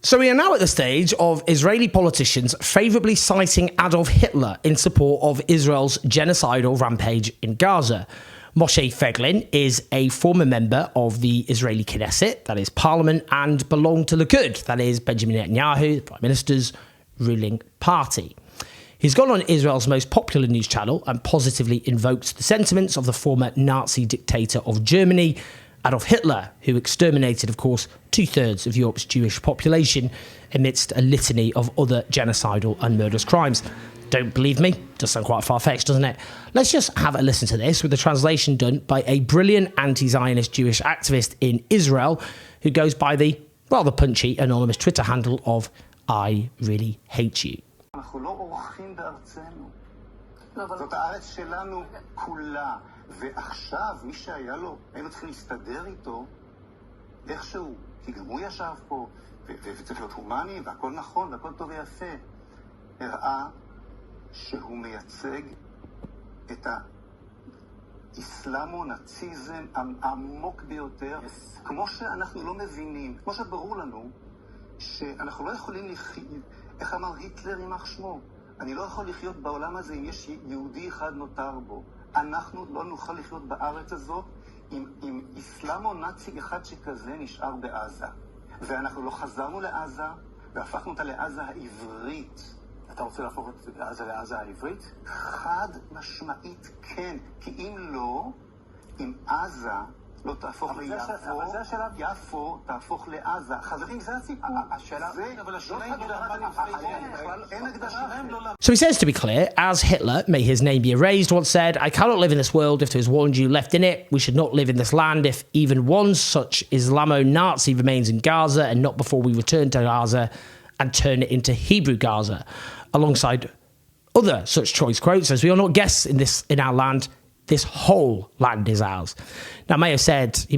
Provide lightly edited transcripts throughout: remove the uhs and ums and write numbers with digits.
So we are now at the stage of Israeli politicians favourably citing Adolf Hitler in support of Israel's genocidal rampage in Gaza. Moshe Feiglin is a former member of the Israeli Knesset, that is parliament, and belonged to Likud, that is Benjamin Netanyahu, the Prime Minister's ruling party. He's gone on Israel's most popular news channel and positively invoked the sentiments of the former Nazi dictator of Germany, Adolf Hitler, who exterminated, of course, 2/3 of Europe's Jewish population amidst a litany of other genocidal and murderous crimes. Don't believe me? Does sound quite far-fetched, doesn't it? Let's just have a listen to this with the translation done by a brilliant anti-Zionist Jewish activist in Israel who goes by the rather punchy anonymous Twitter handle of I really hate you. אנחנו לא אורחים בארצנו. זאת הארץ שלנו כולה. ועכשיו, מי שהיה לו, היינו צריכים להסתדר איתו איכשהו, כי גם הוא ישב פה, וצריך להיות הומני, והכל נכון, והכל טוב ויפה. הראה שהוא מייצג את האסלאמו-נאציזם העמוק ביותר, כמו שאנחנו לא מבינים, כמו שברור לנו, שאנחנו לא יכולים לחיות, איך אמר היטלר יימח שמו, אני לא יכול לחיות בעולם הזה אם יש יהודי אחד נותר בו. אנחנו לא נוכל לחיות בארץ הזאת עם אסלאמו-נאצי אחד שכזה נשאר בעזה. ואנחנו לא חזרנו לעזה, והפכנו אותה לעזה העברית. אתה רוצה להפוך את עזה לעזה העברית? חד משמעית כן, כי אם לא, אם עזה לא תהפוך ליפו, יפו תהפוך לעזה. חברים, זה הסיפור. So he says, to be clear, as Hitler, may his name be erased, once said, I cannot live in this world if there is one Jew left in it. We should not live in this land if even one such Islamo-Nazi remains in Gaza, and not before we return to Gaza and turn it into Hebrew Gaza. Alongside other such choice quotes, as we are not guests in our land, this whole land is ours. Now, he may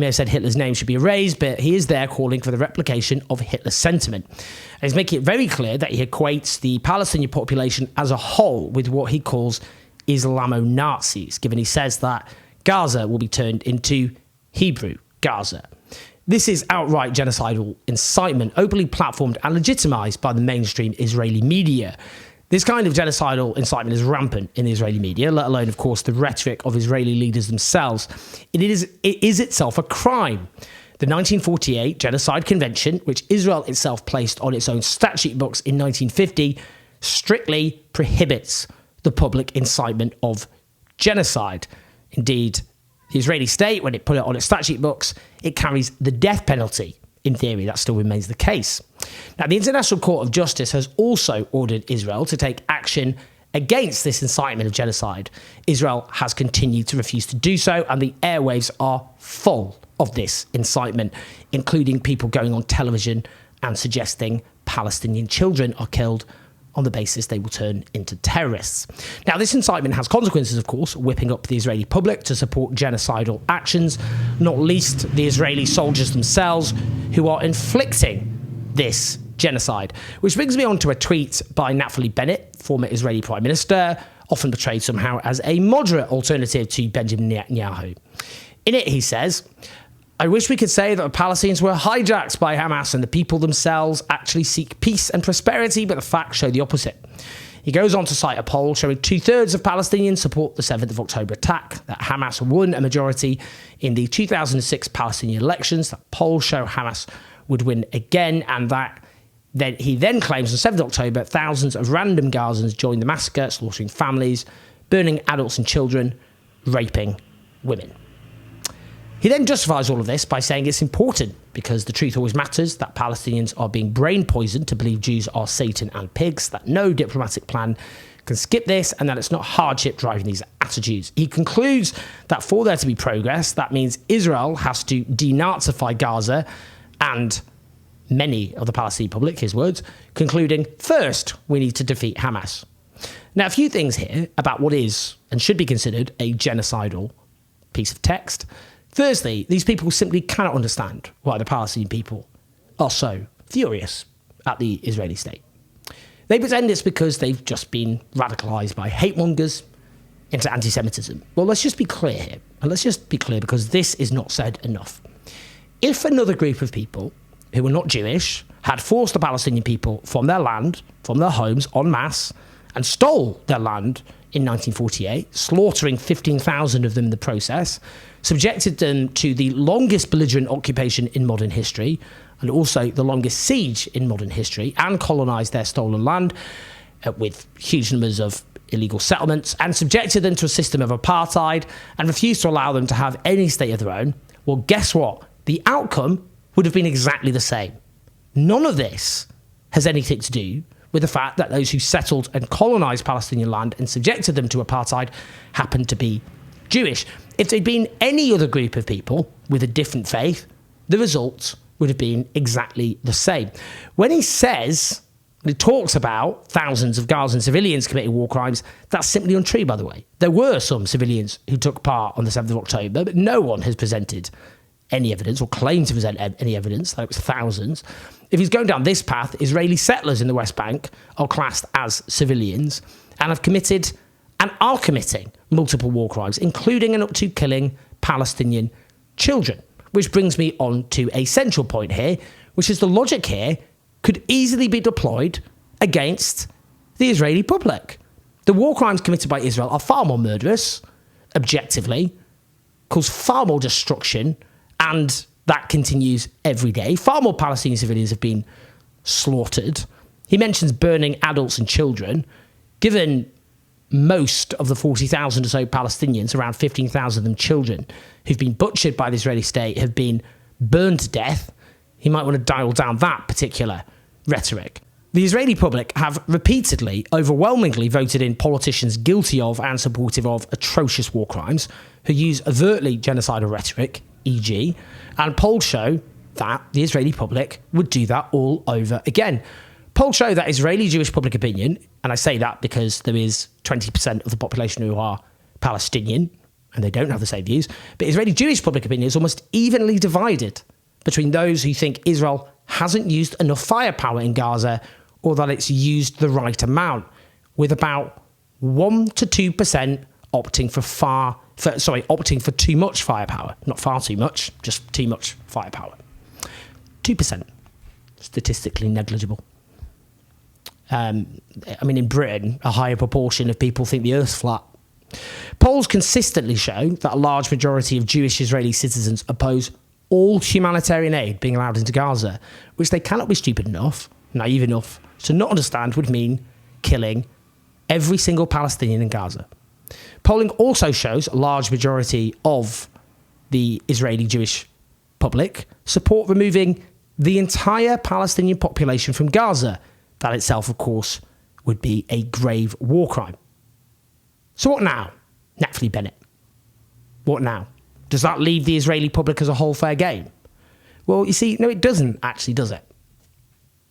have said Hitler's name should be erased, but he is there calling for the replication of Hitler's sentiment. And he's making it very clear that he equates the Palestinian population as a whole with what he calls Islamo-Nazis, given he says that Gaza will be turned into Hebrew Gaza. This is outright genocidal incitement, openly platformed and legitimised by the mainstream Israeli media. This kind of genocidal incitement is rampant in the Israeli media, let alone, of course, the rhetoric of Israeli leaders themselves. It is itself a crime. The 1948 Genocide Convention, which Israel itself placed on its own statute books in 1950, strictly prohibits the public incitement of genocide. Indeed, the Israeli state, when it put it on its statute books, it carries the death penalty. In theory, that still remains the case. Now, the International Court of Justice has also ordered Israel to take action against this incitement of genocide. Israel has continued to refuse to do so, and the airwaves are full of this incitement, including people going on television and suggesting Palestinian children are killed on the basis they will turn into terrorists. Now, this incitement has consequences, of course, whipping up the Israeli public to support genocidal actions, not least the Israeli soldiers themselves, who are inflicting this genocide. Which brings me on to a tweet by Bennett, former Israeli Prime Minister, often portrayed somehow as a moderate alternative to Benjamin Netanyahu. In it, he says, I wish we could say that the Palestinians were hijacked by Hamas and the people themselves actually seek peace and prosperity, but the facts show the opposite. He goes on to cite a poll showing 2/3 of Palestinians support the 7th of October attack, that Hamas won a majority in the 2006 Palestinian elections, that polls show Hamas would win again, and that he then claims on 7th of October, thousands of random Gazans joined the massacre, slaughtering families, burning adults and children, raping women. He then justifies all of this by saying it's important because the truth always matters, that Palestinians are being brain poisoned to believe Jews are Satan and pigs, that no diplomatic plan can skip this, and that it's not hardship driving these attitudes. He concludes that for there to be progress, that means Israel has to denazify Gaza, and many of the Palestinian public, his words, concluding, first, we need to defeat Hamas. Now, a few things here about what is and should be considered a genocidal piece of text. Firstly, these people simply cannot understand why the Palestinian people are so furious at the Israeli state. They pretend it's because they've just been radicalised by hate mongers into anti-Semitism. Well, let's just be clear here. And let's just be clear because this is not said enough. If another group of people who were not Jewish, had forced the Palestinian people from their land, from their homes en masse, and stole their land in 1948, slaughtering 15,000 of them in the process, subjected them to the longest belligerent occupation in modern history, and also the longest siege in modern history, and colonised their stolen land with huge numbers of illegal settlements, and subjected them to a system of apartheid, and refused to allow them to have any state of their own. Well, guess what? The outcome would have been exactly the same. None of this has anything to do with the fact that those who settled and colonised Palestinian land and subjected them to apartheid happened to be Jewish. If there'd been any other group of people with a different faith, the results would have been exactly the same. When he talks about thousands of Gazan civilians committing war crimes, that's simply untrue, by the way. There were some civilians who took part on the 7th of October, but no one has presented any evidence or claimed to present any evidence that it was thousands. If he's going down this path, Israeli settlers in the West Bank are classed as civilians and have committed and are committing multiple war crimes, including and up to killing Palestinian children. Which brings me on to a central point here, which is the logic here could easily be deployed against the Israeli public. The war crimes committed by Israel are far more murderous, objectively, cause far more destruction, and that continues every day. Far more Palestinian civilians have been slaughtered. He mentions burning adults and children. Given most of the 40,000 or so Palestinians, around 15,000 of them children, who've been butchered by the Israeli state, have been burned to death, he might want to dial down that particular rhetoric. The Israeli public have repeatedly, overwhelmingly voted in politicians guilty of and supportive of atrocious war crimes who use overtly genocidal rhetoric, e.g., and polls show that the Israeli public would do that all over again. Polls show that Israeli Jewish public opinion, and I say that because there is 20% of the population who are Palestinian, and they don't have the same views, but Israeli Jewish public opinion is almost evenly divided between those who think Israel hasn't used enough firepower in Gaza or that it's used the right amount, with about 1 to 2% opting for too much firepower. Not far too much, just too much firepower. 2%. Statistically negligible. In Britain, a higher proportion of people think the Earth's flat. Polls consistently show that a large majority of Jewish Israeli citizens oppose all humanitarian aid being allowed into Gaza, which they cannot be stupid enough, naive enough, to not understand would mean killing every single Palestinian in Gaza. Polling also shows a large majority of the Israeli Jewish public support removing the entire Palestinian population from Gaza. That itself, of course, would be a grave war crime. So what now, Nathalie Bennett? What now? Does that leave the Israeli public as a whole fair game? Well, you see, no, it doesn't actually, does it?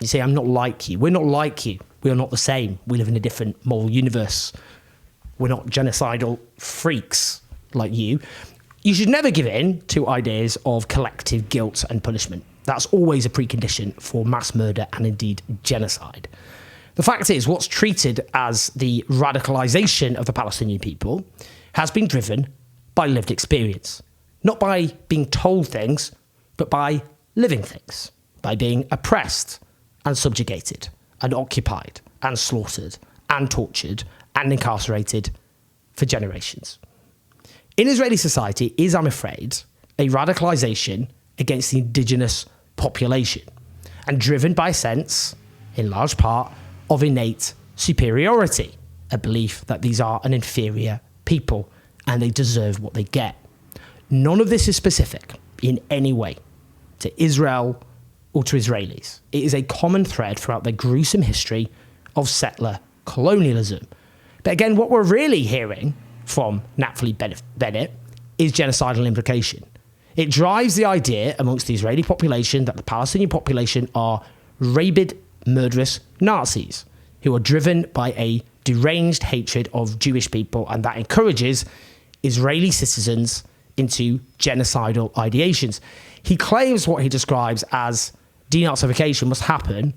You see, I'm not like you. We're not like you. We are not the same. We live in a different moral universe. We're not genocidal freaks like you. You should never give in to ideas of collective guilt and punishment. That's always a precondition for mass murder and indeed genocide. The fact is, what's treated as the radicalisation of the Palestinian people has been driven by lived experience. Not by being told things, but by living things. By being oppressed and subjugated and occupied and slaughtered and tortured and incarcerated for generations. In Israeli society is, I'm afraid, a radicalisation against the indigenous population and driven by a sense, in large part, of innate superiority, a belief that these are an inferior people and they deserve what they get. None of this is specific in any way to Israel or to Israelis. It is a common thread throughout their gruesome history of settler colonialism. But again, what we're really hearing from Nathalie Bennett is genocidal implication. It drives the idea amongst the Israeli population that the Palestinian population are rabid, murderous Nazis who are driven by a deranged hatred of Jewish people, and that encourages Israeli citizens into genocidal ideations. He claims what he describes as denazification must happen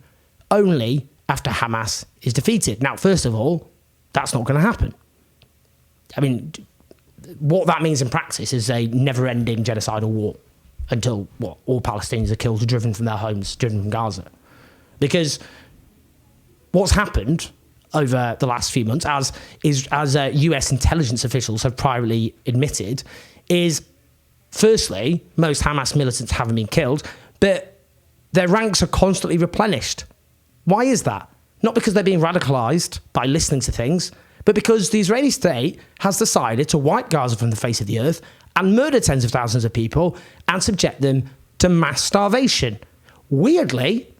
only after Hamas is defeated. Now, first of all, that's not going to happen. I mean, what that means in practice is a never-ending genocidal war. until all Palestinians are killed or driven from their homes, driven from Gaza. Because what's happened over the last few months, as US intelligence officials have privately admitted, is firstly, most Hamas militants haven't been killed, but their ranks are constantly replenished. Why is that? Not because they're being radicalized by listening to things, but because the Israeli state has decided to wipe Gaza from the face of the earth and murder tens of thousands of people and subject them to mass starvation. Weirdly,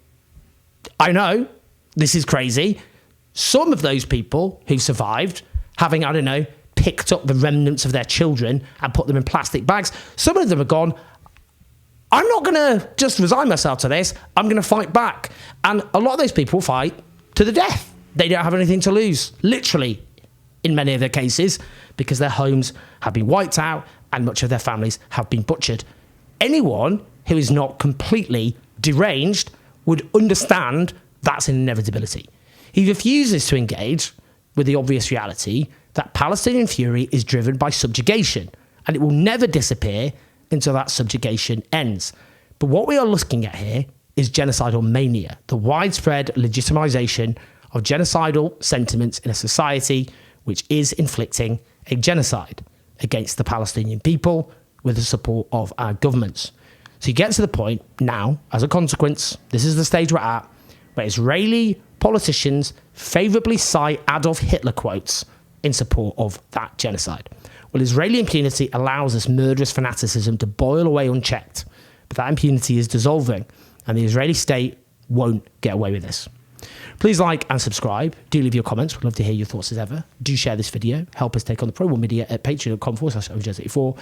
I know, this is crazy, some of those people who survived, having, picked up the remnants of their children and put them in plastic bags, some of them have gone, I'm not going to just resign myself to this, I'm going to fight back. And a lot of those people fight to the death. They don't have anything to lose, literally, in many of their cases, because their homes have been wiped out and much of their families have been butchered. Anyone who is not completely deranged would understand that's an inevitability. He refuses to engage with the obvious reality that Palestinian fury is driven by subjugation, and it will never disappear until that subjugation ends. But what we are looking at here is genocidal mania, the widespread legitimization of genocidal sentiments in a society which is inflicting a genocide against the Palestinian people with the support of our governments. So you get to the point now, as a consequence, this is the stage we're at, where Israeli politicians favourably cite Adolf Hitler quotes in support of that genocide. Well, Israeli impunity allows this murderous fanaticism to boil away unchecked, but that impunity is dissolving, and the Israeli state won't get away with this. Please like and subscribe. Do leave your comments. We'd love to hear your thoughts as ever. Do share this video. Help us take on the Pro War Media at patreon.com/OJ84.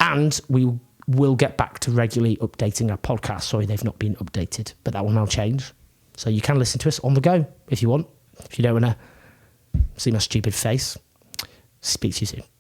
And we will get back to regularly updating our podcast. Sorry, they've not been updated, but that will now change. So you can listen to us on the go if you want. If you don't want to see my stupid face, speak to you soon.